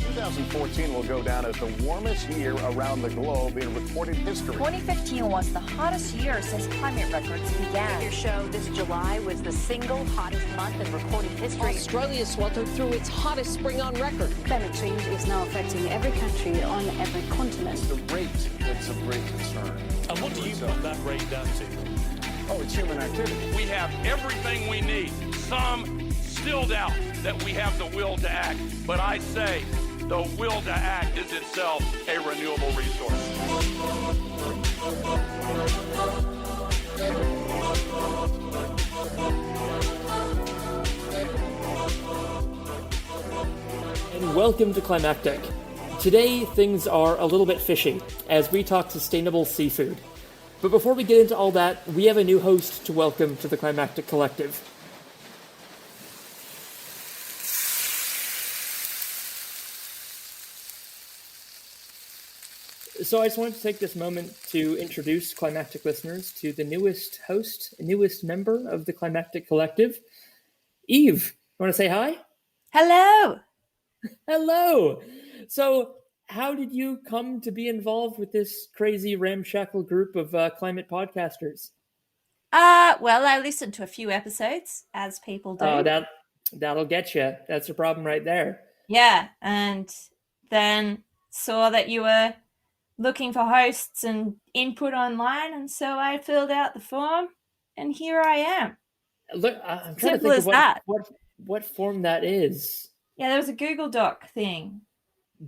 2014 will go down as the warmest year around the globe in recorded history. 2015 was the hottest year since climate records began. Your show this July was the single hottest month in recorded history. Australia sweltered through its hottest spring on record. Climate change is now affecting every country on every continent. The rate that's of great concern. And what do you put that rate down to? Oh, it's human activity. We have everything we need. Some still doubt that we have the will to act, but I say the will to act is itself a renewable resource. And welcome to Climactic. Today, things are a little bit fishy as we talk sustainable seafood. But before we get into all that, we have a new host to welcome to the Climactic Collective. So I just wanted to take this moment to introduce Climactic listeners to the newest host, newest member of the Climactic Collective, Eve. You want to say hi? Hello! Hello! So how did you come to be involved with this crazy ramshackle group of climate podcasters? Well, I listened to a few episodes, as people do. Oh, that'll get you. That's the problem right there. Yeah, and then saw that you were looking for hosts and input online, and so I filled out the form, and here I am. Look, I'm trying Simple to as think that. of what form that is. Yeah, there was a Google Doc thing.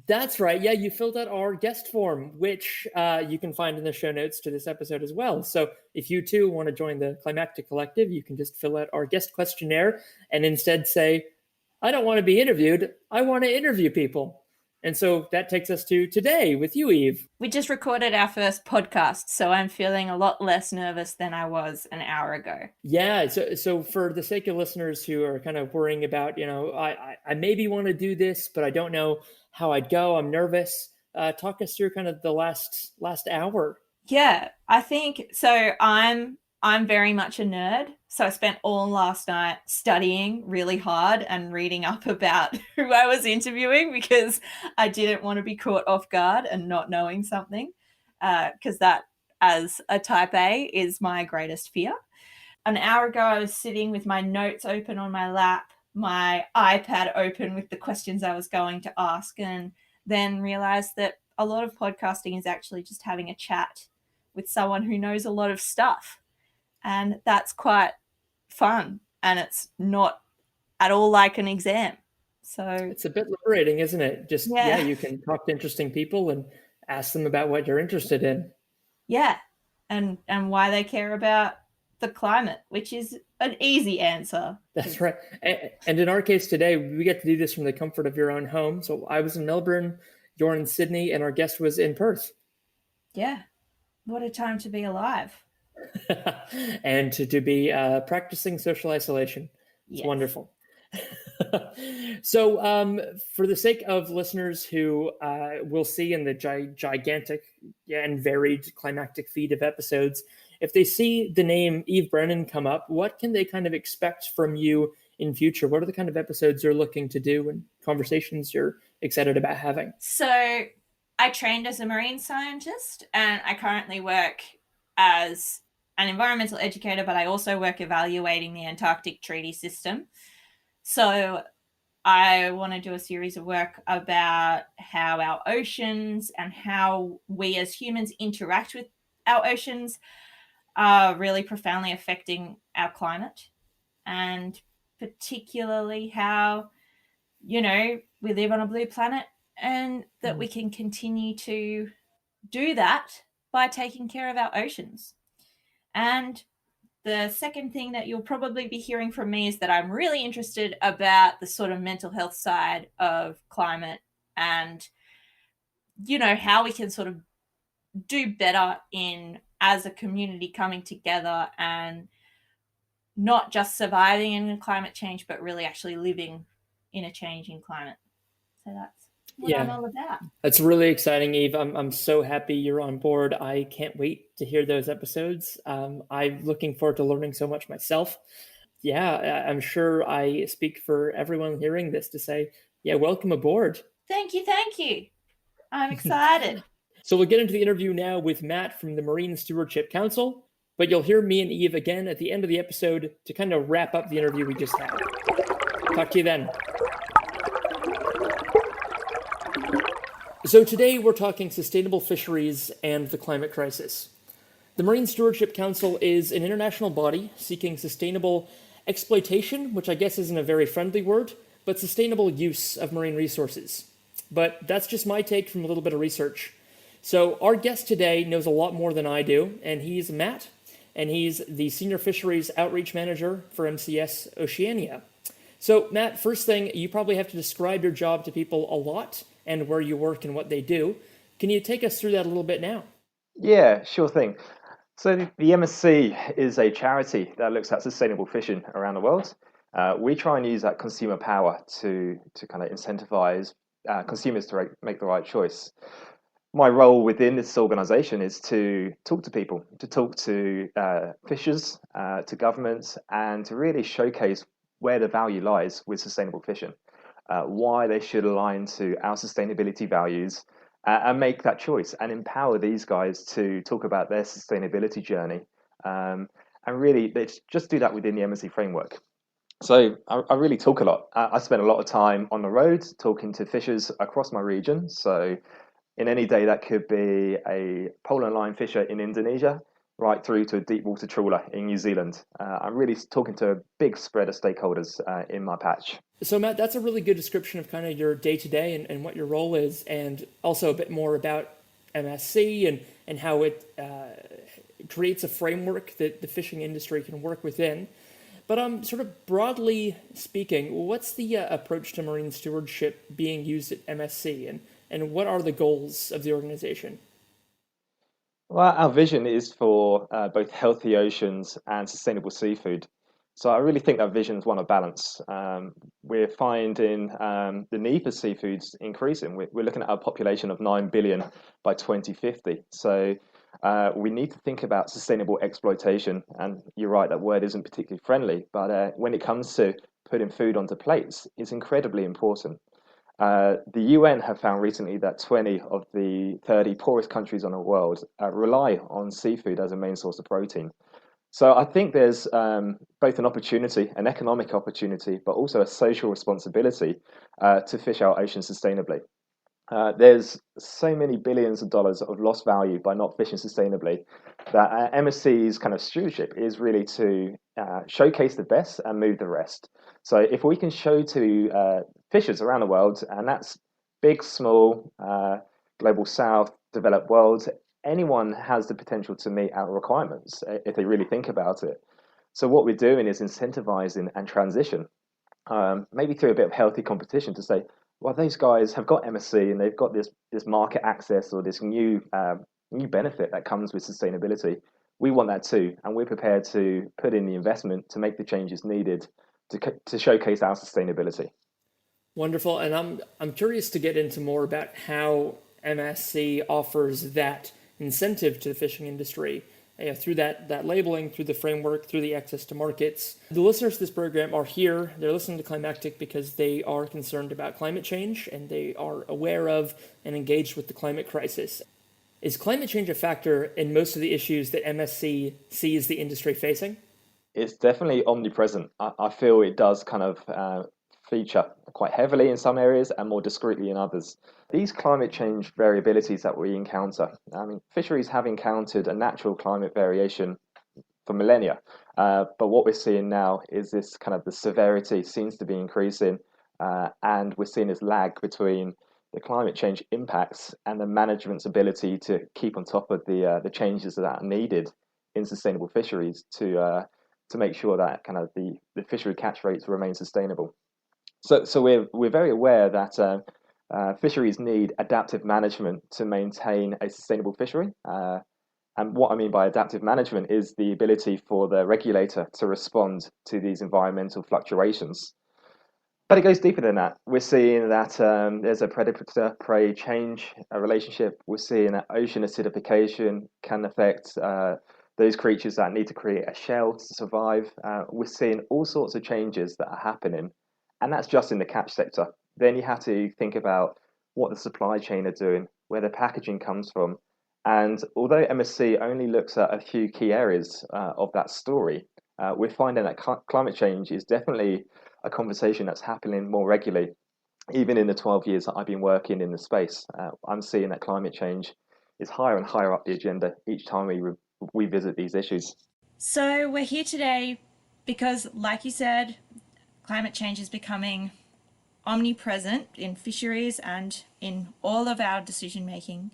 That's right. Yeah, you filled out our guest form, which you can find in the show notes to this episode as well. So if you too want to join the Climactic Collective, you can just fill out our guest questionnaire and instead say, I don't want to be interviewed. I want to interview people. And so that takes us to today with you, Eve. We just recorded our first podcast, so I'm feeling a lot less nervous than I was an hour ago. Yeah, so for the sake of listeners who are kind of worrying about, I maybe want to do this, but I don't know how I'd go. I'm nervous. Talk us through kind of the last hour. Yeah, I think so. I'm very much a nerd. So I spent all last night studying really hard and reading up about who I was interviewing because I didn't want to be caught off guard and not knowing something, because that, as a type A, is my greatest fear. An hour ago, I was sitting with my notes open on my lap, my iPad open with the questions I was going to ask, and then realized that a lot of podcasting is actually just having a chat with someone who knows a lot of stuff. And that's quite fun, and it's not at all like an exam. So it's a bit liberating, isn't it? Just, you can talk to interesting people and ask them about what you're interested in. Yeah, and why they care about the climate, which is an easy answer. That's right. And in our case today, we get to do this from the comfort of your own home. So I was in Melbourne, you're in Sydney, and our guest was in Perth. Yeah. What a time to be alive. And to be practicing social isolation. It's wonderful. So for the sake of listeners who will see in the gigantic and varied Climactic feed of episodes, if they see the name Eve Brennan come up, what can they kind of expect from you in future? What are the kind of episodes you're looking to do and conversations you're excited about having? So I trained as a marine scientist, and I currently work as an environmental educator, but I also work evaluating the Antarctic treaty system. So I want to do a series of work about how our oceans and how we as humans interact with our oceans are really profoundly affecting our climate, and particularly how, we live on a blue planet and that we can continue to do that by taking care of our oceans. And the second thing that you'll probably be hearing from me is that I'm really interested about the sort of mental health side of climate and, how we can sort of do better in as a community coming together and not just surviving in climate change, but really actually living in a changing climate. So that's what I'm all about. That's really exciting, Eve. I'm so happy you're on board. I can't wait to hear those episodes. I'm looking forward to learning so much myself. Yeah, I'm sure I speak for everyone hearing this to say, welcome aboard. Thank you. I'm excited. So we'll get into the interview now with Matt from the Marine Stewardship Council, but you'll hear me and Eve again at the end of the episode to kind of wrap up the interview we just had. Talk to you then. So today we're talking sustainable fisheries and the climate crisis. The Marine Stewardship Council is an international body seeking sustainable exploitation, which I guess isn't a very friendly word, but sustainable use of marine resources. But that's just my take from a little bit of research. So our guest today knows a lot more than I do, and he's Matt, and he's the Senior Fisheries Outreach Manager for MCS Oceania. So Matt, first thing, you probably have to describe your job to people a lot and where you work and what they do. Can you take us through that a little bit now? Yeah, sure thing. So the MSC is a charity that looks at sustainable fishing around the world. We try and use that consumer power to kind of incentivize consumers to make the right choice. My role within this organization is to talk to people, to talk to fishers, to governments, and to really showcase where the value lies with sustainable fishing, why they should align to our sustainability values, and make that choice and empower these guys to talk about their sustainability journey. And really, they just do that within the MSC framework. So I really talk a lot. I spend a lot of time on the road talking to fishers across my region. So in any day, that could be a pole and line fisher in Indonesia, right through to a deep water trawler in New Zealand. I'm really talking to a big spread of stakeholders in my patch. So Matt, that's a really good description of kind of your day-to-day and what your role is, and also a bit more about MSC and how it creates a framework that the fishing industry can work within. But sort of broadly speaking, what's the approach to marine stewardship being used at MSC, and what are the goals of the organization? Well, our vision is for both healthy oceans and sustainable seafood. So I really think that vision is one of balance. We're finding the need for seafoods increasing. We're looking at a population of 9 billion by 2050. So we need to think about sustainable exploitation. And you're right, that word isn't particularly friendly. But when it comes to putting food onto plates, it's incredibly important. The UN have found recently that 20 of the 30 poorest countries in the world rely on seafood as a main source of protein. So I think there's both an opportunity, an economic opportunity, but also a social responsibility to fish our oceans sustainably. There's so many billions of dollars of lost value by not fishing sustainably that MSC's kind of stewardship is really to showcase the best and move the rest. So if we can show to fishers around the world, and that's big, small, global south, developed world, anyone has the potential to meet our requirements if they really think about it. So what we're doing is incentivizing and transition, maybe through a bit of healthy competition to say, well, those guys have got MSC and they've got this market access or this new benefit that comes with sustainability. We want that too, and we're prepared to put in the investment to make the changes needed to showcase our sustainability. Wonderful, and I'm curious to get into more about how MSC offers that incentive to the fishing industry through that labeling, through the framework, through the access to markets. The listeners to this program are here. They're listening to Climactic because they are concerned about climate change and they are aware of and engaged with the climate crisis. Is climate change a factor in most of the issues that MSC sees the industry facing? It's definitely omnipresent. I feel it does kind of feature quite heavily in some areas and more discreetly in others. These climate change variabilities that we encounter, fisheries have encountered a natural climate variation for millennia, but what we're seeing now is this kind of the severity seems to be increasing, and we're seeing this lag between the climate change impacts and the management's ability to keep on top of the changes that are needed in sustainable fisheries to make sure that kind of the fishery catch rates remain sustainable. So we're very aware that fisheries need adaptive management to maintain a sustainable fishery. And what I mean by adaptive management is the ability for the regulator to respond to these environmental fluctuations. But it goes deeper than that. We're seeing that there's a predator-prey change relationship. We're seeing that ocean acidification can affect those creatures that need to create a shell to survive. We're seeing all sorts of changes that are happening, and that's just in the catch sector. Then you have to think about what the supply chain are doing, where the packaging comes from. And although MSC only looks at a few key areas of that story, we're finding that climate change is definitely a conversation that's happening more regularly. Even in the 12 years that I've been working in the space, I'm seeing that climate change is higher and higher up the agenda each time we visit these issues. So we're here today because, like you said, climate change is becoming omnipresent in fisheries and in all of our decision making,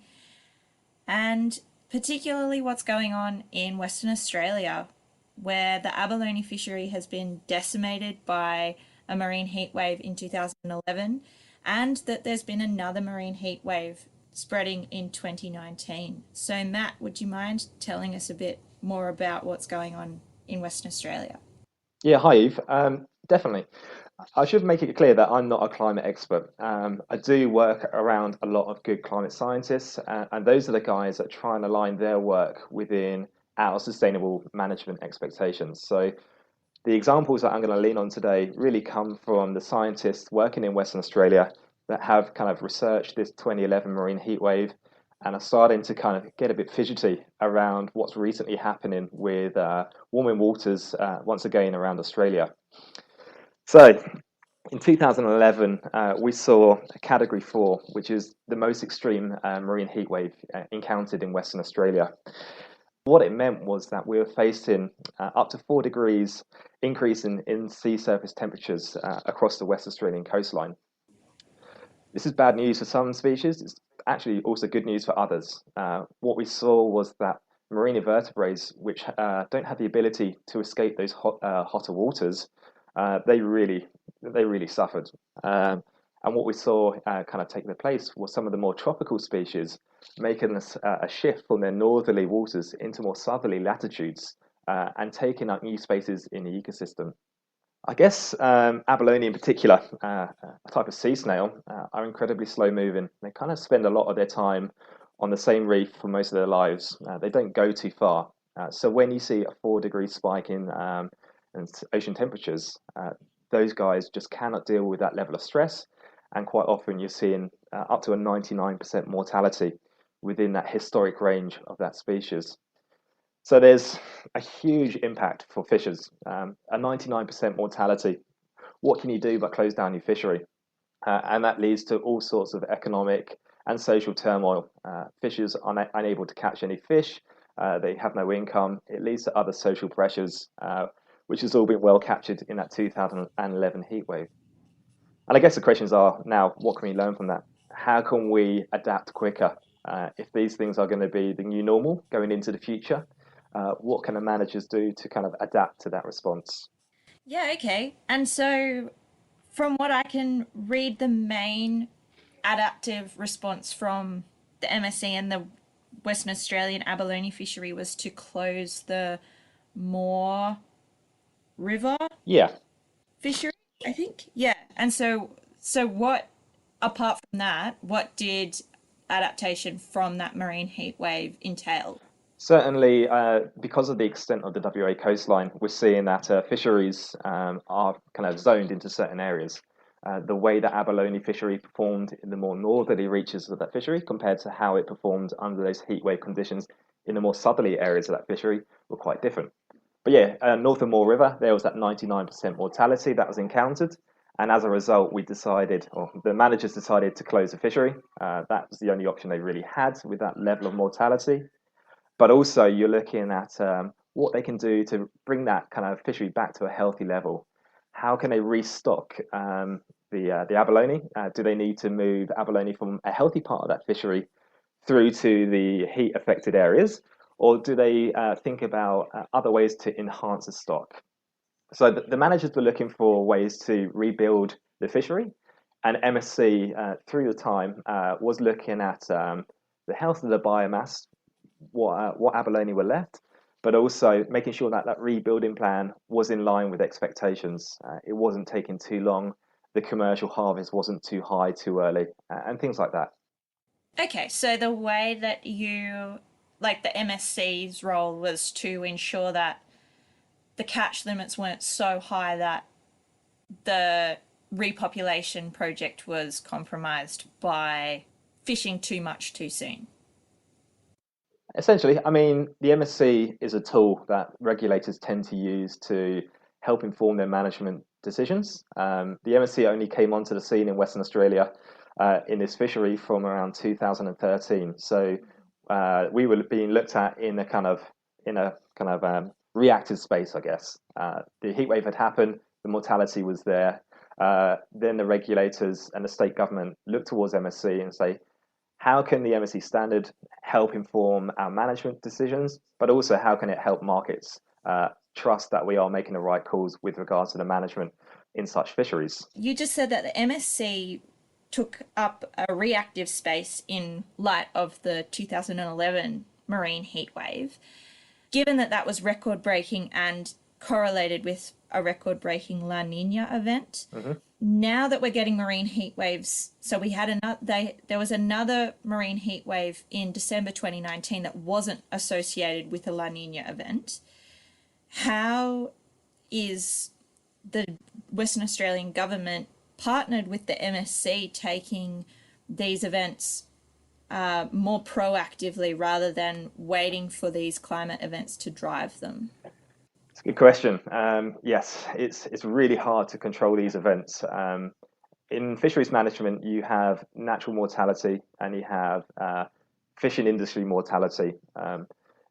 and particularly what's going on in Western Australia, where the abalone fishery has been decimated by a marine heatwave in 2011, and that there's been another marine heatwave spreading in 2019. So Matt, would you mind telling us a bit more about what's going on in Western Australia? Yeah, hi Eve. Definitely. I should make it clear that I'm not a climate expert. I do work around a lot of good climate scientists, and those are the guys that try and align their work within our sustainable management expectations. So the examples that I'm going to lean on today really come from the scientists working in Western Australia that have kind of researched this 2011 marine heatwave and are starting to kind of get a bit fidgety around what's recently happening with warming waters once again around Australia. So in 2011, we saw a Category 4, which is the most extreme marine heatwave encountered in Western Australia. What it meant was that we were facing up to 4 degrees increase in sea surface temperatures across the West Australian coastline. This is bad news for some species. It's actually also good news for others. What we saw was that marine invertebrates, which don't have the ability to escape those hotter waters, they really suffered. And what we saw kind of taking place was some of the more tropical species making a shift from their northerly waters into more southerly latitudes and taking up new spaces in the ecosystem. I guess abalone in particular, a type of sea snail, are incredibly slow moving. They kind of spend a lot of their time on the same reef for most of their lives. They don't go too far. So when you see a 4-degree spike in ocean temperatures, those guys just cannot deal with that level of stress. And quite often you're seeing up to a 99% mortality within that historic range of that species. So there's a huge impact for fishers. A 99% mortality. What can you do but close down your fishery? And that leads to all sorts of economic and social turmoil. Fishers are unable to catch any fish. They have no income. It leads to other social pressures, which has all been well captured in that 2011 heatwave. And I guess the questions are now, what can we learn from that? How can we adapt quicker? If these things are going to be the new normal going into the future, what can the managers do to kind of adapt to that response? Yeah, okay. And so from what I can read, the main adaptive response from the MSC and the Western Australian abalone fishery was to close the Moore River fishery, I think. Yeah. And so what, apart from that, what did adaptation from that marine heat wave entail? Certainly, because of the extent of the WA coastline, we're seeing that fisheries are kind of zoned into certain areas. The way that abalone fishery performed in the more northerly reaches of that fishery compared to how it performed under those heatwave conditions in the more southerly areas of that fishery were quite different. But yeah, north of Moore River, there was that 99% mortality that was encountered. And as a result, we decided, or the managers decided to close the fishery. That was the only option they really had with that level of mortality. But also you're looking at what they can do to bring that kind of fishery back to a healthy level. How can they restock the abalone? Do they need to move abalone from a healthy part of that fishery through to the heat affected areas? Or do they think about other ways to enhance the stock? So the managers were looking for ways to rebuild the fishery, and MSC through the time was looking at the health of the biomass, what abalone were left, but also making sure that that rebuilding plan was in line with expectations. It wasn't taking too long, the commercial harvest wasn't too high too early, and things like that. Okay, so the way that you, like the MSC's role was to ensure that the catch limits weren't so high that the repopulation project was compromised by fishing too much too soon? Essentially, I mean, the MSC is a tool that regulators tend to use to help inform their management decisions. The MSC only came onto the scene in Western Australia in this fishery from around 2013. So we were being looked at in a kind of reactive space, I guess. The heatwave had happened, the mortality was there. Then the regulators and the state government look towards MSC and say, how can the MSC standard help inform our management decisions, but also how can it help markets trust that we are making the right calls with regards to the management in such fisheries? You just said that the MSC took up a reactive space in light of the 2011 marine heatwave. Given that that was record-breaking and correlated with a record-breaking La Nina event, now that we're getting marine heat waves, so we had there was another marine heat wave in December 2019 that wasn't associated with a La Nina event. How is the Western Australian government partnered with the MSC taking these events more proactively rather than waiting for these climate events to drive them? It's a good question. Yes, it's really hard to control these events. In fisheries management, you have natural mortality and you have fishing industry mortality.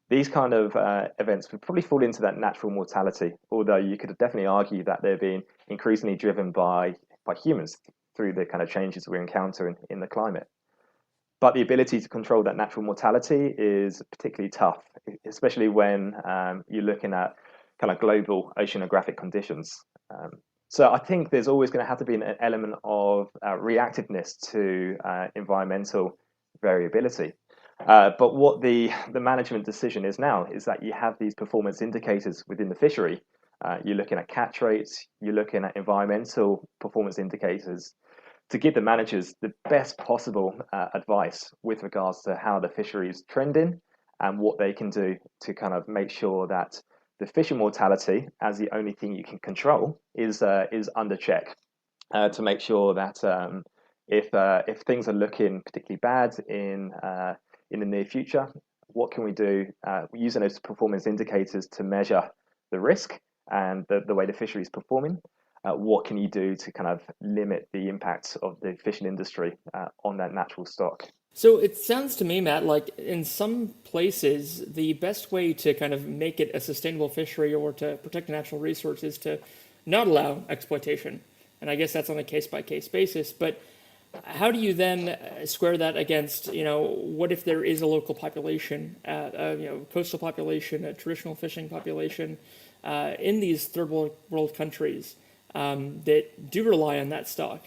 These kind of events would probably fall into that natural mortality, although you could definitely argue that they're being increasingly driven by humans through the kind of changes we're encountering in the climate. But the ability to control that natural mortality is particularly tough, especially when you're looking at kind of global oceanographic conditions. So I think there's always going to have to be an element of reactiveness to environmental variability. But what the management decision is now is that you have these performance indicators within the fishery. You're looking at catch rates, you're looking at environmental performance indicators to give the managers the best possible advice with regards to how the fishery is trending and what they can do to kind of make sure that the fishing mortality, as the only thing you can control, is under check. To make sure that if things are looking particularly bad in the near future, what can we do using those performance indicators to measure the risk and the way the fishery is performing? What can you do to kind of limit the impact of the fishing industry on that natural stock? So it sounds to me, Matt, like in some places, the best way to kind of make it a sustainable fishery or to protect a natural resource is to not allow exploitation. And I guess that's on a case-by-case basis. But how do you then square that against, what if there is a local population, coastal population, a traditional fishing population in these third world countries that do rely on that stock?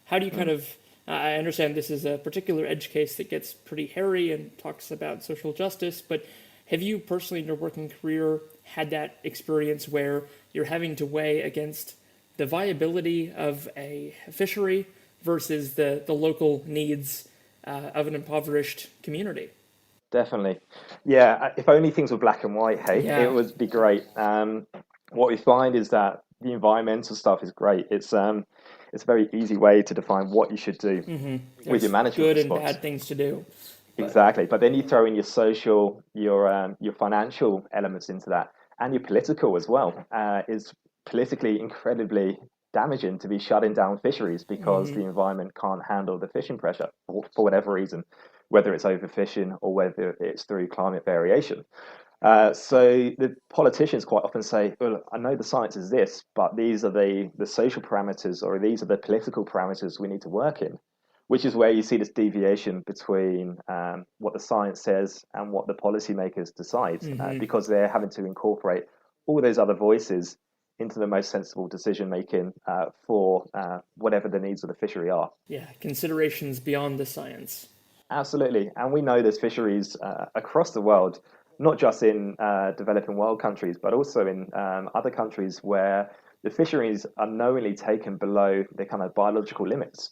How do you kind of... I understand this is a particular edge case that gets pretty hairy and talks about social justice, but have you personally in your working career had that experience where you're having to weigh against the viability of a fishery versus the local needs of an impoverished community? Definitely. Yeah, if only things were black and white, hey, Yeah. It would be great. What we find is that the environmental stuff is great. It's a very easy way to define what you should do with your management good response. and bad things to do. Exactly. But then you throw in your social, your financial elements into that, and your political as well. It's politically incredibly damaging to be shutting down fisheries because the environment can't handle the fishing pressure for whatever reason, whether it's overfishing or whether it's through climate variation. So the politicians quite often say, well, I know the science is this, but these are the social parameters or these are the political parameters we need to work in, which is where you see this deviation between what the science says and what the policymakers decide, because they're having to incorporate all those other voices into the most sensible decision making for whatever the needs of the fishery are. Yeah, considerations beyond the science. Absolutely. And we know there's fisheries across the world, not just in developing world countries, but also in other countries where the fisheries are knowingly taken below the kind of biological limits.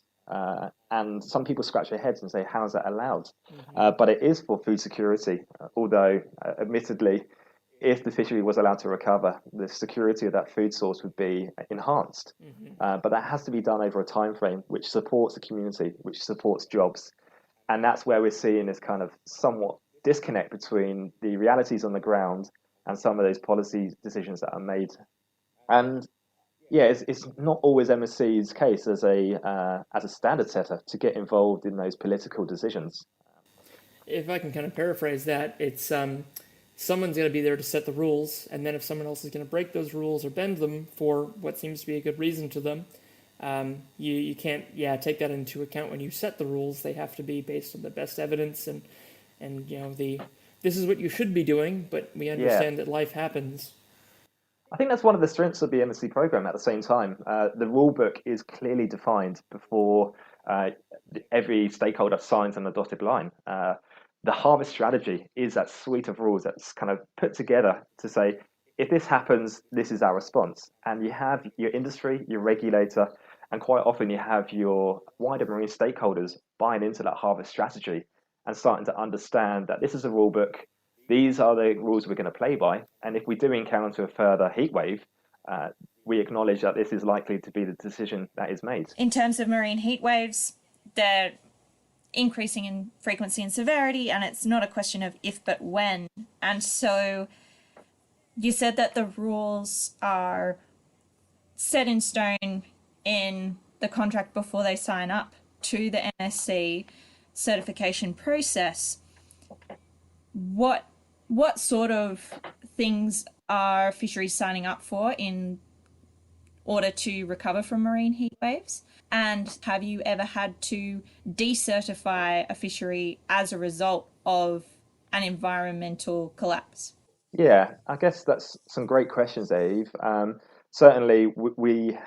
And some people scratch their heads and say, how is that allowed? But it is for food security, although admittedly, if the fishery was allowed to recover, the security of that food source would be enhanced. But that has to be done over a time frame which supports the community, which supports jobs. And that's where we're seeing this kind of somewhat disconnect between the realities on the ground and some of those policy decisions that are made. And yeah, it's not always MSC's case as a standard setter to get involved in those political decisions. If I can kind of paraphrase that, it's someone's going to be there to set the rules, and then if someone else is going to break those rules or bend them for what seems to be a good reason to them, you can't take that into account when you set the rules. They have to be based on the best evidence and this is what you should be doing, but we understand that life happens. I think that's one of the strengths of the MSC program at the same time. The rule book is clearly defined before every stakeholder signs on the dotted line. The harvest strategy is that suite of rules that's kind of put together to say, if this happens, this is our response. And you have your industry, your regulator, and quite often you have your wider marine stakeholders buying into that harvest strategy and starting to understand that this is a rule book. These are the rules we're going to play by. And if we do encounter a further heat wave, we acknowledge that this is likely to be the decision that is made. In terms of marine heat waves, they're increasing in frequency and severity, and it's not a question of if but when. And so you said that the rules are set in stone in the contract before they sign up to the MSC certification process. What sort of things are fisheries signing up for in order to recover from marine heat waves? And have you ever had to decertify a fishery as a result of an environmental collapse? Yeah, I guess that's some great questions, Eve. Certainly, we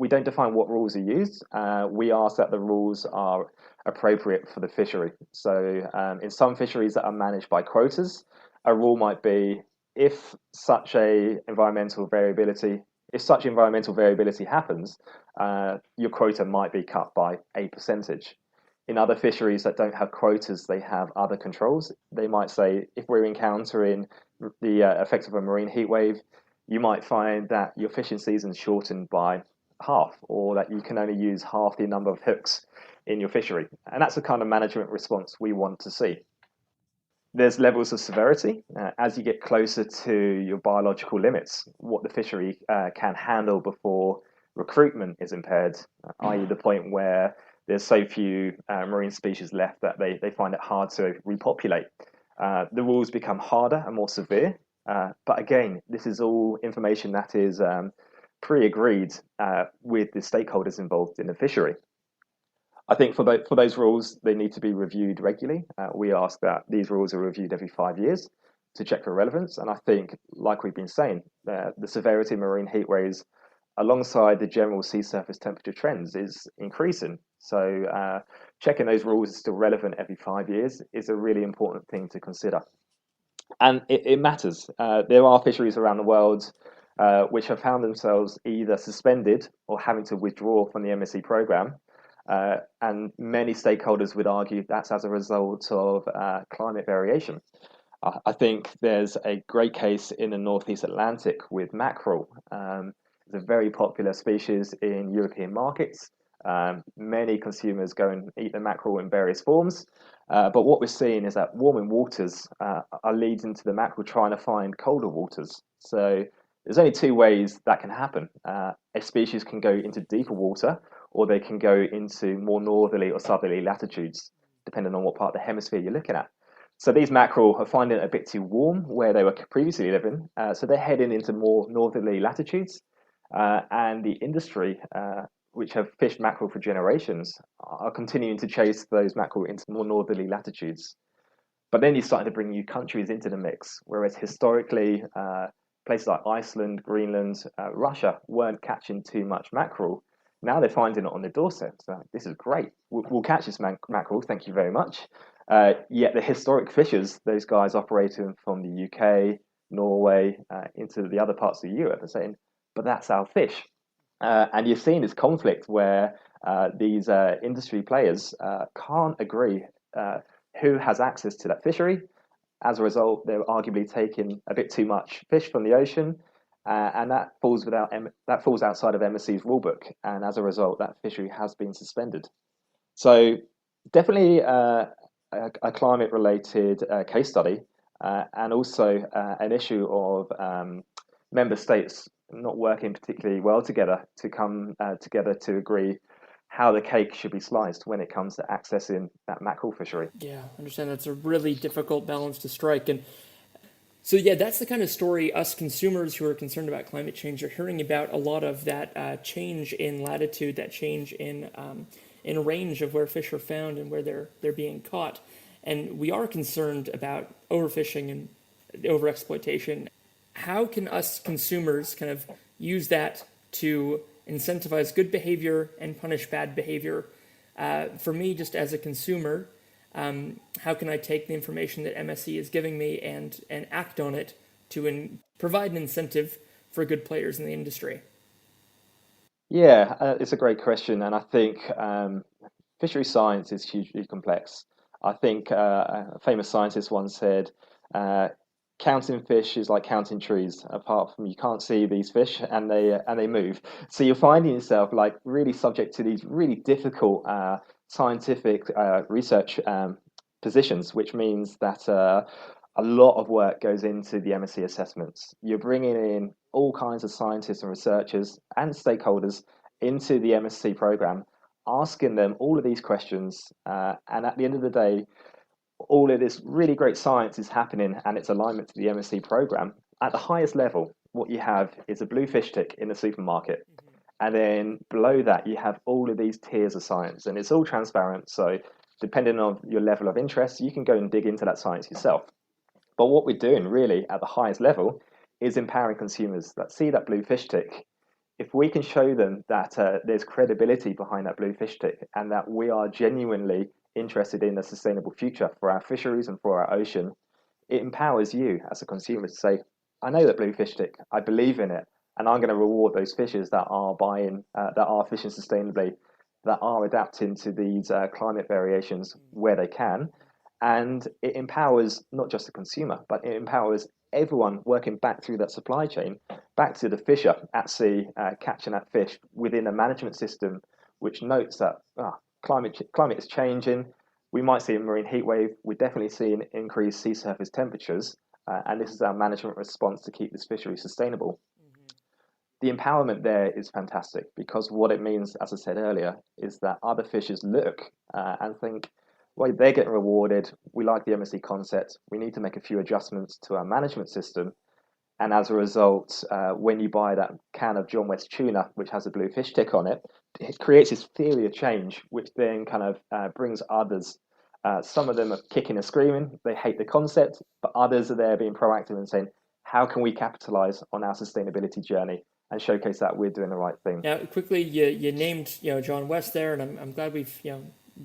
don't define what rules are used. We ask that the rules are appropriate for the fishery. So in some fisheries that are managed by quotas, a rule might be if such environmental variability happens, your quota might be cut by a percentage. In other fisheries that don't have quotas, they have other controls. They might say, if we're encountering the effect of a marine heat wave, you might find that your fishing season is shortened by half, or that you can only use half the number of hooks in your fishery. And that's the kind of management response we want to see. There's levels of severity. As you get closer to your biological limits, what the fishery can handle before recruitment is impaired, i.e. the point where there's so few marine species left that they find it hard to repopulate. The rules become harder and more severe. But again, this is all information that is pre-agreed with the stakeholders involved in the fishery. I think for those rules, they need to be reviewed regularly. We ask that these rules are reviewed every 5 years to check for relevance. And I think, like we've been saying, the severity of marine heat waves alongside the general sea surface temperature trends is increasing. So checking those rules is still relevant every 5 years is a really important thing to consider. And it matters. There are fisheries around the world which have found themselves either suspended or having to withdraw from the MSC program. And many stakeholders would argue that's as a result of climate variation. I think there's a great case in the Northeast Atlantic with mackerel. It's a very popular species in European markets. Many consumers go and eat the mackerel in various forms. But what we're seeing is that warming waters are leading to the mackerel trying to find colder waters. So there's only two ways that can happen. A species can go into deeper water, or they can go into more northerly or southerly latitudes, depending on what part of the hemisphere you're looking at. So these mackerel are finding it a bit too warm where they were previously living, so they're heading into more northerly latitudes. And the industry, which have fished mackerel for generations, are continuing to chase those mackerel into more northerly latitudes. But then you're starting to bring new countries into the mix, whereas historically, places like Iceland, Greenland, Russia weren't catching too much mackerel. Now they're finding it on their doorstep. So this is great. We'll catch this mackerel, thank you very much. Yet the historic fishers, those guys operating from the UK, Norway, into the other parts of Europe, are saying, but that's our fish. And you're seeing this conflict where these industry players can't agree who has access to that fishery As a result, they're arguably taking a bit too much fish from the ocean, and that falls outside of MSC's rulebook, and as a result, that fishery has been suspended. So definitely a climate-related case study, and also an issue of member states not working particularly well together to come together to agree how the cake should be sliced when it comes to accessing that mackerel fishery. Yeah, I understand that's a really difficult balance to strike. And so, yeah, that's the kind of story us consumers who are concerned about climate change are hearing about, a lot of that change in latitude, that change in range of where fish are found and where they're being caught. And we are concerned about overfishing and overexploitation. How can us consumers kind of use that to incentivize good behavior and punish bad behavior? For me, just as a consumer, how can I take the information that MSC is giving me and act on it to provide an incentive for good players in the industry? Yeah, it's a great question, and I think fishery science is hugely complex. I think a famous scientist once said, counting fish is like counting trees. Apart from you can't see these fish and they move, so you're finding yourself like really subject to these really difficult scientific research positions, which means that a lot of work goes into the MSC assessments. You're bringing in all kinds of scientists and researchers and stakeholders into the MSC program, asking them all of these questions, and at the end of the day, all of this really great science is happening and its alignment to the MSC program. At the highest level, what you have is a blue fish tick in the supermarket. And then below that, you have all of these tiers of science, and it's all transparent. So depending on your level of interest, you can go and dig into that science yourself. But what we're doing really at the highest level is empowering consumers that see that blue fish tick. If we can show them that there's credibility behind that blue fish tick and that we are genuinely interested in a sustainable future for our fisheries and for our ocean, it empowers you as a consumer to say, I know that blue fish tick, I believe in it, and I'm going to reward those fishers that are that are fishing sustainably, that are adapting to these climate variations where they can. And it empowers not just the consumer, but it empowers everyone working back through that supply chain, back to the fisher at sea, catching that fish within a management system which notes that climate is changing. We might see a marine heat wave. We're definitely seeing increased sea surface temperatures, and this is our management response to keep this fishery sustainable. The empowerment there is fantastic, because what it means, as I said earlier, is that other fishers look and think, well, they're getting rewarded. We like the MSC concept. We need to make a few adjustments to our management system. And as a result, when you buy that can of John West tuna, which has a blue fish tick on it, it creates this theory of change, which then kind of brings others. Some of them are kicking and screaming. They hate the concept, but others are there being proactive and saying, how can we capitalize on our sustainability journey and showcase that we're doing the right thing? Now, quickly, you named John West there, and I'm glad we've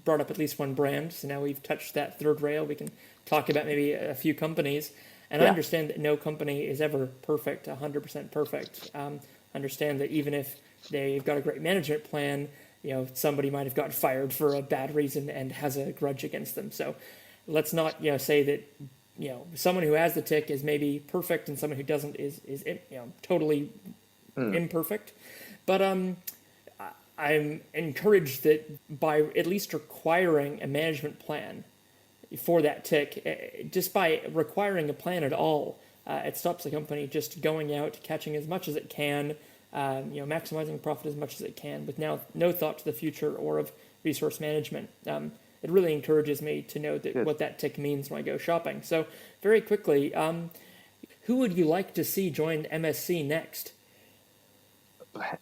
brought up at least one brand. So now we've touched that third rail. We can talk about maybe a few companies. And I understand that no company is ever perfect, 100% perfect. Understand that even if they've got a great management plan, somebody might have gotten fired for a bad reason and has a grudge against them. So let's not say that someone who has the tick is maybe perfect and someone who doesn't is totally imperfect. But I'm encouraged that by at least requiring a management plan for that tick, just by requiring a plan at all, it stops the company just going out, catching as much as it can, maximizing profit as much as it can, with now no thought to the future or of resource management. It really encourages me to know that what that tick means when I go shopping. So very quickly, who would you like to see join MSC next?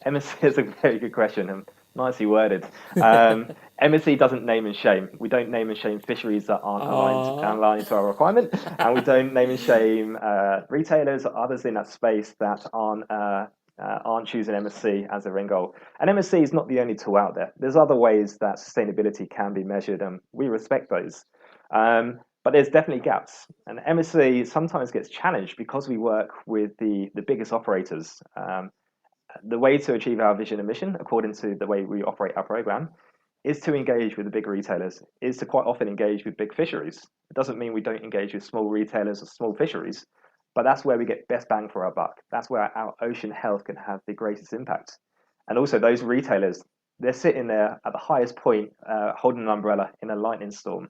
MSC is a very good question and nicely worded. MSC doesn't name and shame. We don't name and shame fisheries that aren't aligned to our requirement, and we don't name and shame retailers or others in that space that aren't choosing MSC as their end goal. And MSC is not the only tool out there. There's other ways that sustainability can be measured, and we respect those. But there's definitely gaps, and MSC sometimes gets challenged because we work with the biggest operators. The way to achieve our vision and mission, according to the way we operate our program, is to engage with the big retailers, is to quite often engage with big fisheries. It doesn't mean we don't engage with small retailers or small fisheries, but that's where we get best bang for our buck. That's where our ocean health can have the greatest impact. And also those retailers, they're sitting there at the highest point, holding an umbrella in a lightning storm.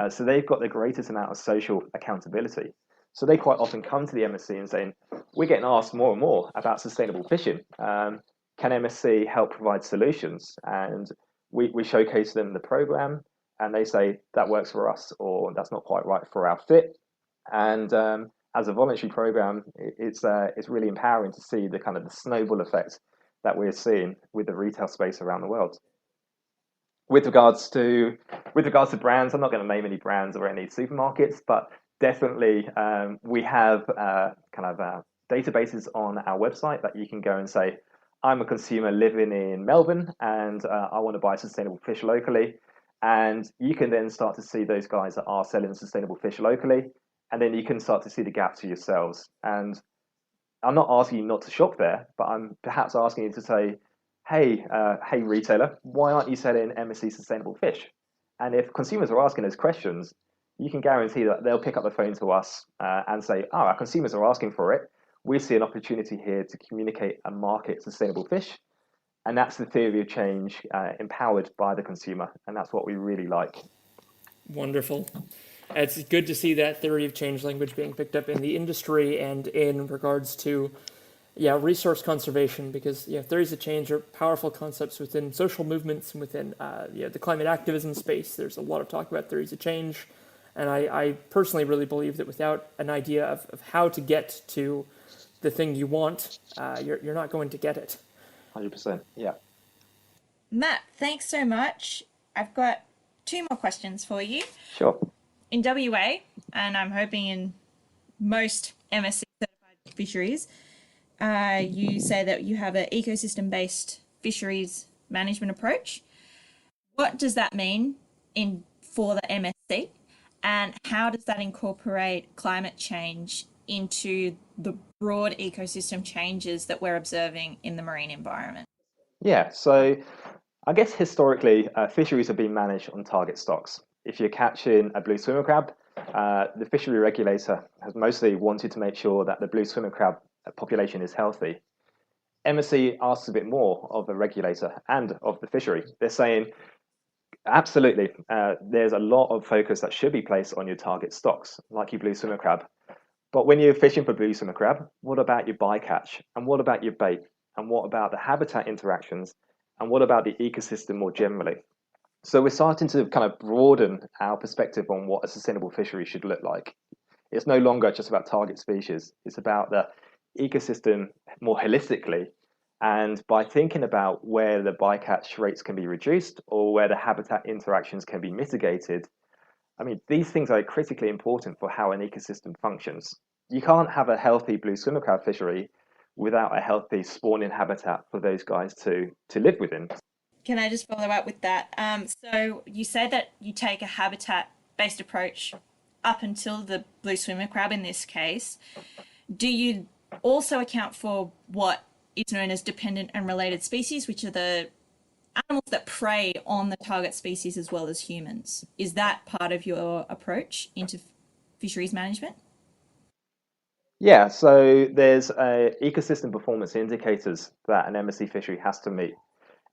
So they've got the greatest amount of social accountability. So they quite often come to the MSC and saying, we're getting asked more and more about sustainable fishing. Can MSC help provide solutions? And we showcase them the program, and they say that works for us, or that's not quite right for our fit. And as a voluntary program, it's really empowering to see the kind of the snowball effect that we're seeing with the retail space around the world. With regards to brands, I'm not going to name any brands or any supermarkets, but definitely we have databases on our website that you can go and say, I'm a consumer living in Melbourne and I want to buy sustainable fish locally. And you can then start to see those guys that are selling sustainable fish locally. And then you can start to see the gaps for yourselves. And I'm not asking you not to shop there, but I'm perhaps asking you to say, hey retailer, why aren't you selling MSC sustainable fish? And if consumers are asking those questions, you can guarantee that they'll pick up the phone to us and say, our consumers are asking for it. We see an opportunity here to communicate and market sustainable fish. And that's the theory of change empowered by the consumer. And that's what we really like. Wonderful. It's good to see that theory of change language being picked up in the industry and in regards to resource conservation, because theories of change are powerful concepts within social movements and within the climate activism space. There's a lot of talk about theories of change. And I personally really believe that without an idea of how to get to the thing you want, you're not going to get it. 100%, yeah. Matt, thanks so much. I've got 2 more questions for you. Sure. In WA, and I'm hoping in most MSC certified fisheries, you say that you have an ecosystem-based fisheries management approach. What does that mean for the MSC, and how does that incorporate climate change into the broad ecosystem changes that we're observing in the marine environment? Yeah, so I guess historically, fisheries have been managed on target stocks. If you're catching a blue swimmer crab, the fishery regulator has mostly wanted to make sure that the blue swimmer crab population is healthy. MSC asks a bit more of the regulator and of the fishery. They're saying, absolutely, there's a lot of focus that should be placed on your target stocks, like your blue swimmer crab. But when you're fishing for blue swimmer crab, what about your bycatch? And what about your bait? And what about the habitat interactions? And what about the ecosystem more generally? So we're starting to kind of broaden our perspective on what a sustainable fishery should look like. It's no longer just about target species. It's about the ecosystem more holistically. And by thinking about where the bycatch rates can be reduced or where the habitat interactions can be mitigated, I mean, these things are critically important for how an ecosystem functions. You can't have a healthy blue swimmer crab fishery without a healthy spawning habitat for those guys to live within. Can I just follow up with that? So you say that you take a habitat-based approach up until the blue swimmer crab in this case. Do you also account for what is known as dependent and related species, which are the animals that prey on the target species as well as humans? Is that part of your approach into fisheries management? Yeah, so there's ecosystem performance indicators that an MSC fishery has to meet.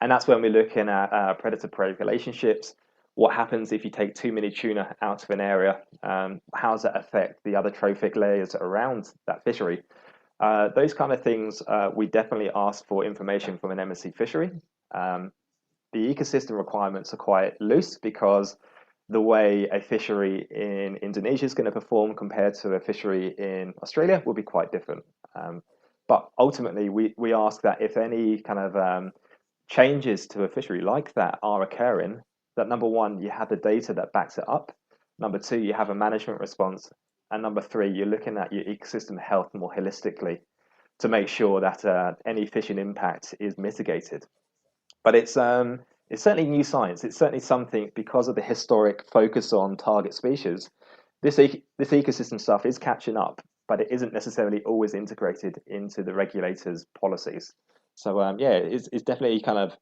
And that's when we're looking at predator-prey relationships. What happens if you take too many tuna out of an area? How does that affect the other trophic layers around that fishery? Those kind of things, we definitely ask for information from an MSC fishery. The ecosystem requirements are quite loose because the way a fishery in Indonesia is going to perform compared to a fishery in Australia will be quite different. But ultimately, we ask that if any kind of changes to a fishery like that are occurring, that number one, you have the data that backs it up. Number two, you have a management response. And number three, you're looking at your ecosystem health more holistically to make sure that any fishing impact is mitigated. But it's certainly new science. It's certainly something, because of the historic focus on target species, this ecosystem stuff is catching up, but it isn't necessarily always integrated into the regulators' policies. So it's definitely kind of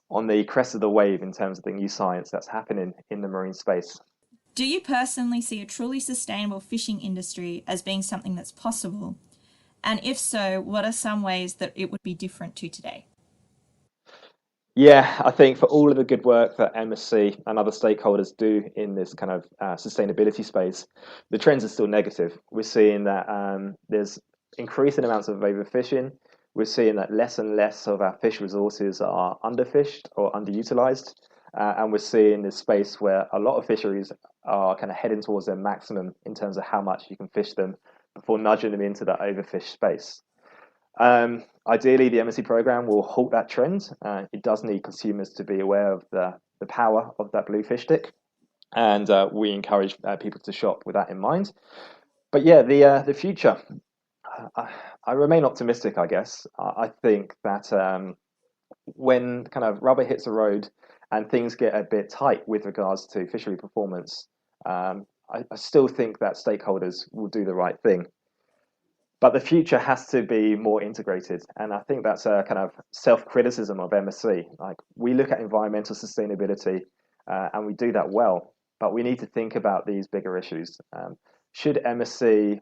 on the crest of the wave in terms of the new science that's happening in the marine space. Do you personally see a truly sustainable fishing industry as being something that's possible? And if so, what are some ways that it would be different to today? Yeah, I think for all of the good work that MSC and other stakeholders do in this kind of sustainability space, the trends are still negative. We're seeing that there's increasing amounts of overfishing. We're seeing that less and less of our fish resources are underfished or underutilized. And we're seeing this space where a lot of fisheries are kind of heading towards their maximum in terms of how much you can fish them before nudging them into that overfished space. Ideally, the MSC program will halt that trend. It does need consumers to be aware of the power of that blue fish stick, and we encourage people to shop with that in mind. But yeah, the future, I remain optimistic, I guess. I think that when kind of rubber hits the road and things get a bit tight with regards to fishery performance, I still think that stakeholders will do the right thing. But the future has to be more integrated. And I think that's a kind of self-criticism of MSC. Like, we look at environmental sustainability and we do that well, but we need to think about these bigger issues. Should MSC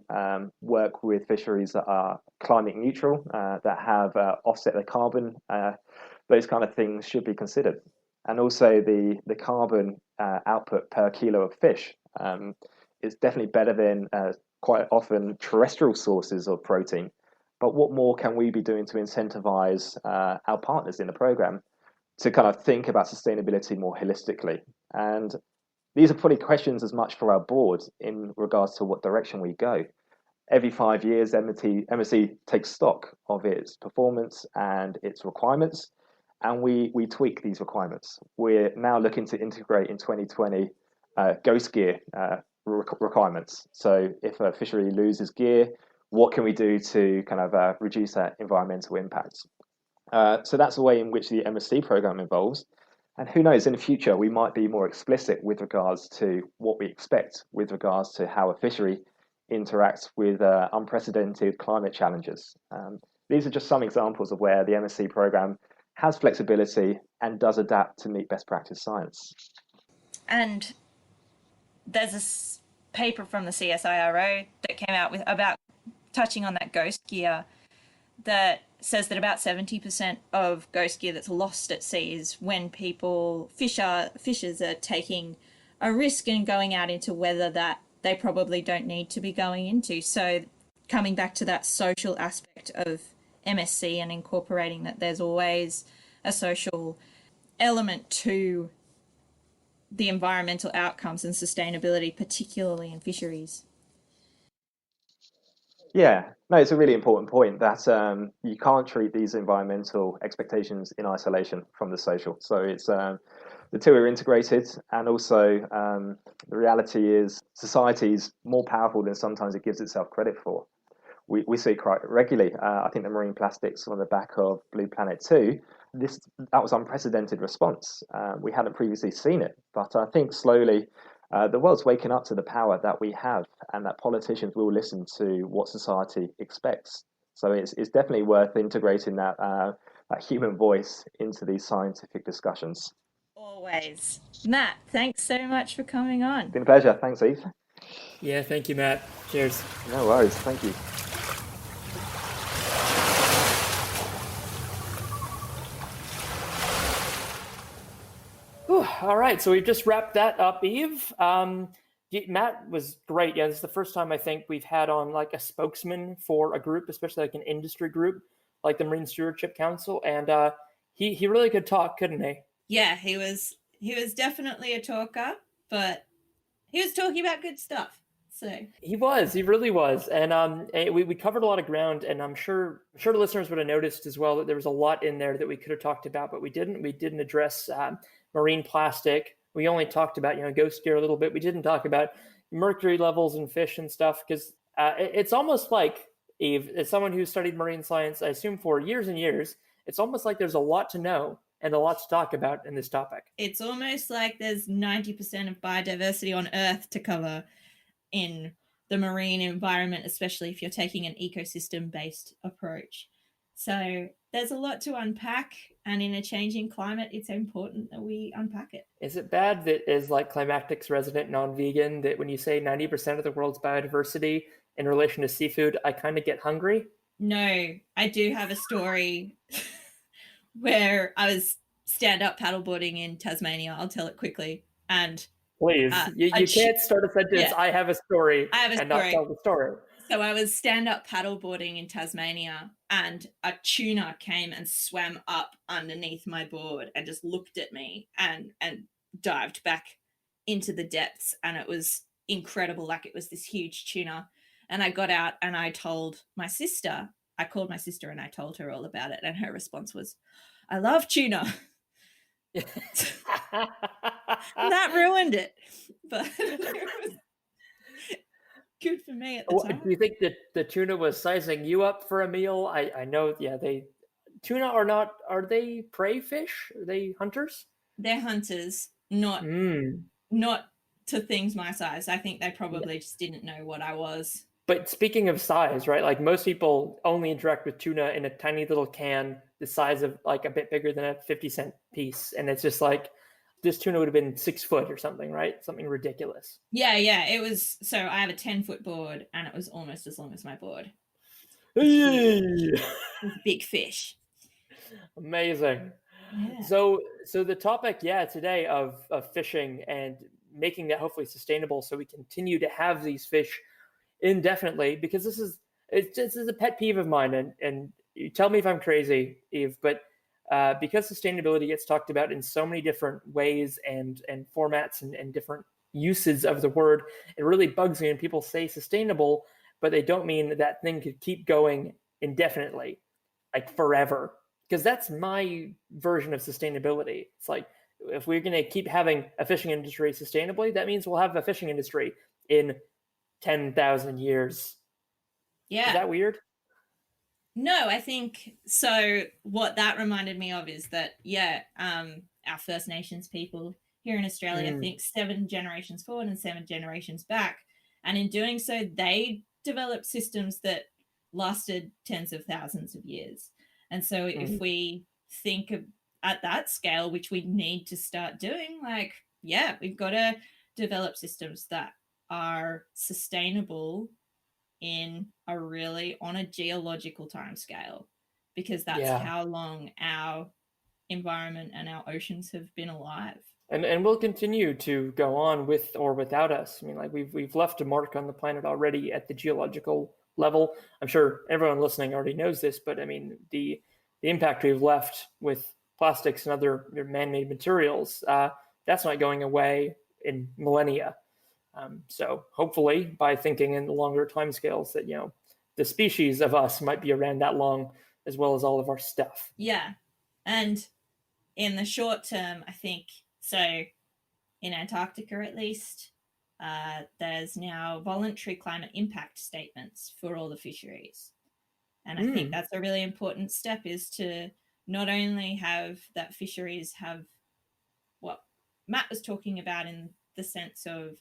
work with fisheries that are climate neutral, that have offset their carbon? Those kind of things should be considered. And also the carbon output per kilo of fish is definitely better than quite often terrestrial sources of protein. But what more can we be doing to incentivize our partners in the program to kind of think about sustainability more holistically? And these are probably questions as much for our board in regards to what direction we go. Every 5 years, MSC takes stock of its performance and its requirements, and we tweak these requirements. We're now looking to integrate in 2020 ghost gear requirements. So if a fishery loses gear, what can we do to kind of reduce that environmental impact? So that's the way in which the MSC program evolves. And who knows, in the future, we might be more explicit with regards to what we expect with regards to how a fishery interacts with unprecedented climate challenges. These are just some examples of where the MSC program has flexibility and does adapt to meet best practice science. And there's a paper from the CSIRO that came out with about touching on that ghost gear that says that about 70% of ghost gear that's lost at sea is when fishers are taking a risk and going out into weather that they probably don't need to be going into. So coming back to that social aspect of MSC and incorporating that there's always a social element to the environmental outcomes and sustainability, particularly in fisheries. Yeah, no, it's a really important point that you can't treat these environmental expectations in isolation from the social. So it's the two are integrated, and also the reality is society's more powerful than sometimes it gives itself credit for. We see quite regularly. I think the marine plastics on the back of Blue Planet 2, that was unprecedented response. We hadn't previously seen it, but I think slowly the world's waking up to the power that we have, and that politicians will listen to what society expects. So it's definitely worth integrating that human voice into these scientific discussions. Always. Matt, thanks so much for coming on. It's been a pleasure. Thanks, Eve. Yeah, thank you, Matt. Cheers. No worries. Thank you. All right, so we've just wrapped that up, Eve. Matt was great. Yeah, this is the first time I think we've had on like a spokesman for a group, especially like an industry group like the Marine Stewardship Council, and he really could talk, couldn't he? Yeah, he was definitely a talker, but he was talking about good stuff. So he really was, and we covered a lot of ground, and I'm sure the listeners would have noticed as well that there was a lot in there that we could have talked about, but we didn't. We didn't address marine plastic. We only talked about ghost gear a little bit. We didn't talk about mercury levels in fish and stuff, because it's almost like, Eve, as someone who studied marine science, I assume for years and years, it's almost like there's a lot to know and a lot to talk about in this topic. It's almost like there's 90% of biodiversity on Earth to cover in the marine environment, especially if you're taking an ecosystem-based approach. So there's a lot to unpack, And in a changing climate, it's important that we unpack it. Is it bad that, as like Climactic's resident non-vegan, that when you say 90% of the world's biodiversity in relation to seafood, I kind of get hungry? No, I do have a story where I was stand-up paddleboarding in Tasmania. I'll tell it quickly. And please, you can't start a sentence, yeah, I have a story, I have a and story. not tell the story. So I was stand-up paddleboarding in Tasmania, and a tuna came and swam up underneath my board and just looked at me and dived back into the depths. And it was incredible. Like, it was this huge tuna. And I got out and I told my sister. I called my sister and I told her all about it. And her response was, "I love tuna." That ruined it. But it was good for me at the time. Do you think that the tuna was sizing you up for a meal? I know, yeah, tuna are they prey fish? Are they hunters? They're hunters, not to things my size. I think they probably just didn't know what I was. But speaking of size, right? Like, most people only interact with tuna in a tiny little can the size of like a bit bigger than a 50-cent piece. And it's just like, this tuna would have been 6 foot or something, right? Something ridiculous. Yeah. It was, so I have a 10-foot board and it was almost as long as my board. Hey! It was a big fish. Amazing. Yeah. So the topic, today of fishing and making that hopefully sustainable so we continue to have these fish indefinitely, this is a pet peeve of mine, and you tell me if I'm crazy, Eve, but because sustainability gets talked about in so many different ways and formats and different uses of the word, it really bugs me when people say sustainable, but they don't mean that thing could keep going indefinitely, like forever. Because that's my version of sustainability. It's like, if we're going to keep having a fishing industry sustainably, that means we'll have a fishing industry in 10,000 years. Yeah. Is that weird? No, I think so. What that reminded me of is that, our First Nations people here in Australia think 7 generations forward and 7 generations back. And in doing so, they developed systems that lasted tens of thousands of years. And so if we think at that scale, which we need to start doing, we've got to develop systems that are sustainable on a geological time scale, because that's how long our environment and our oceans have been alive. And will continue to go on with or without us. I mean, like, we've left a mark on the planet already at the geological level. I'm sure everyone listening already knows this, but I mean, the impact we've left with plastics and other man-made materials, that's not going away in millennia. So hopefully, by thinking in the longer timescales, that the species of us might be around that long, as well as all of our stuff. Yeah, and in the short term, I think so. In Antarctica, at least, there's now voluntary climate impact statements for all the fisheries, and I think that's a really important step, is to not only have that fisheries have what Matt was talking about in the sense of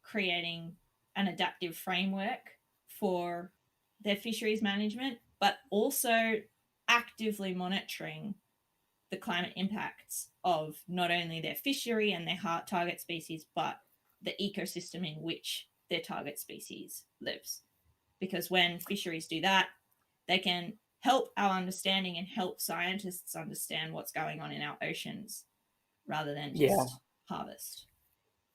creating an adaptive framework for their fisheries management, but also actively monitoring the climate impacts of not only their fishery and their target species, but the ecosystem in which their target species lives. Because when fisheries do that, they can help our understanding and help scientists understand what's going on in our oceans, rather than just harvest.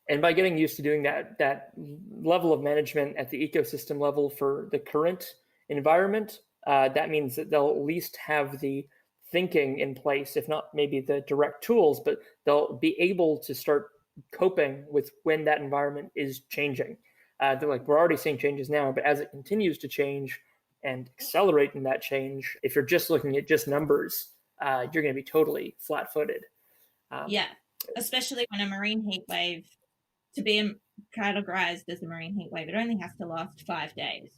And by getting used to doing that level of management at the ecosystem level for the current environment, that means that they'll at least have the thinking in place, if not maybe the direct tools, but they'll be able to start coping with when that environment is changing. We're already seeing changes now, but as it continues to change and accelerate in that change, if you're just looking at just numbers, you're going to be totally flat-footed. Especially when a marine heat wave, to be categorized as a marine heat wave, it only has to last 5 days.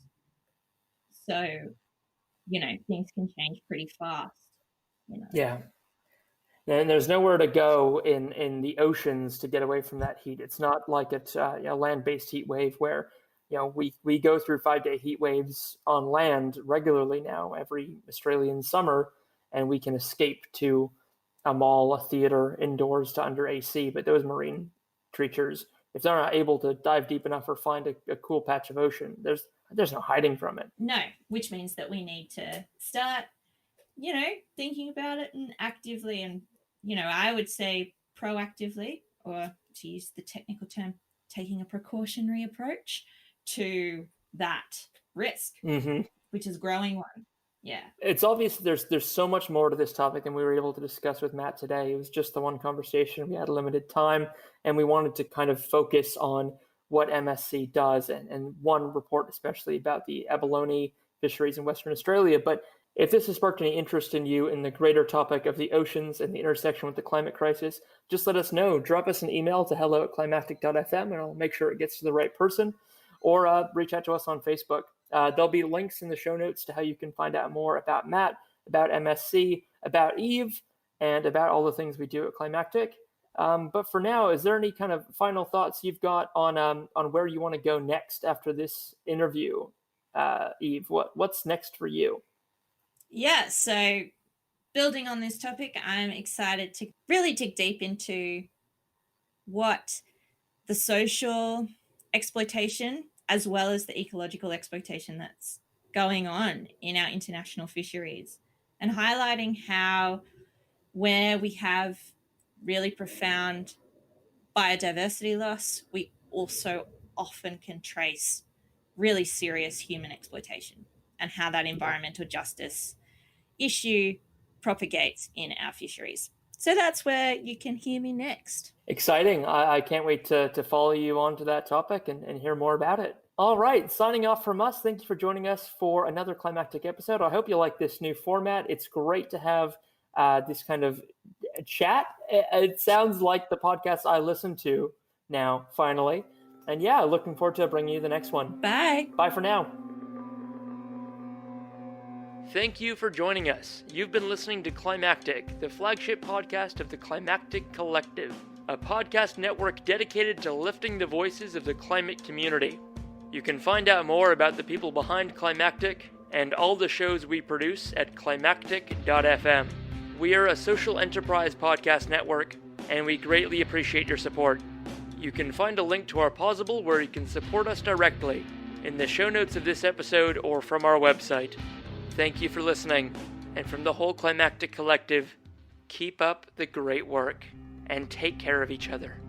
So, things can change pretty fast. Yeah. And there's nowhere to go in the oceans to get away from that heat. It's not like it's a land-based heat wave where, we go through 5-day heat waves on land regularly now every Australian summer, and we can escape to a mall, a theater, indoors to under AC. But those marine creatures, if they're not able to dive deep enough or find a cool patch of ocean, there's no hiding from it. No, which means that we need to start, thinking about it and actively, and, I would say proactively, or to use the technical term, taking a precautionary approach to that risk, which is growing one. Yeah. It's obvious there's so much more to this topic than we were able to discuss with Matt today. It was just the one conversation. We had limited time, and we wanted to kind of focus on what MSC does, and one report especially about the abalone fisheries in Western Australia. But if this has sparked any interest in you in the greater topic of the oceans and the intersection with the climate crisis, just let us know. Drop us an email to hello@climactic.fm, and I'll make sure it gets to the right person. Or reach out to us on Facebook. There'll be links in the show notes to how you can find out more about Matt, about MSC, about Eve, and about all the things we do at Climactic. But for now, is there any kind of final thoughts you've got on where you want to go next after this interview, Eve? What's next for you? Yeah, so building on this topic, I'm excited to really dig deep into what the social exploitation as well as the ecological exploitation that's going on in our international fisheries, and highlighting how where we have really profound biodiversity loss, we also often can trace really serious human exploitation, and how that environmental justice issue propagates in our fisheries. So that's where you can hear me next. Exciting. I can't wait to follow you on to that topic and hear more about it. All right, signing off from us. Thank you for joining us for another Climactic episode. I hope you like this new format. It's great to have this kind of chat. It sounds like the podcast I listen to now, finally. And yeah, looking forward to bringing you the next one. Bye. Bye for now. Thank you for joining us. You've been listening to Climactic, the flagship podcast of the Climactic Collective, a podcast network dedicated to lifting the voices of the climate community. You can find out more about the people behind Climactic and all the shows we produce at climactic.fm. We are a social enterprise podcast network, and we greatly appreciate your support. You can find a link to our Pozible where you can support us directly in the show notes of this episode or from our website. Thank you for listening, and from the whole Climactic Collective, keep up the great work and take care of each other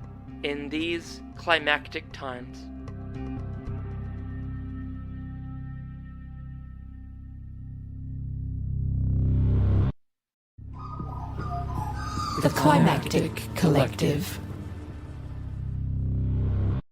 in these climactic times. The Climactic Collective.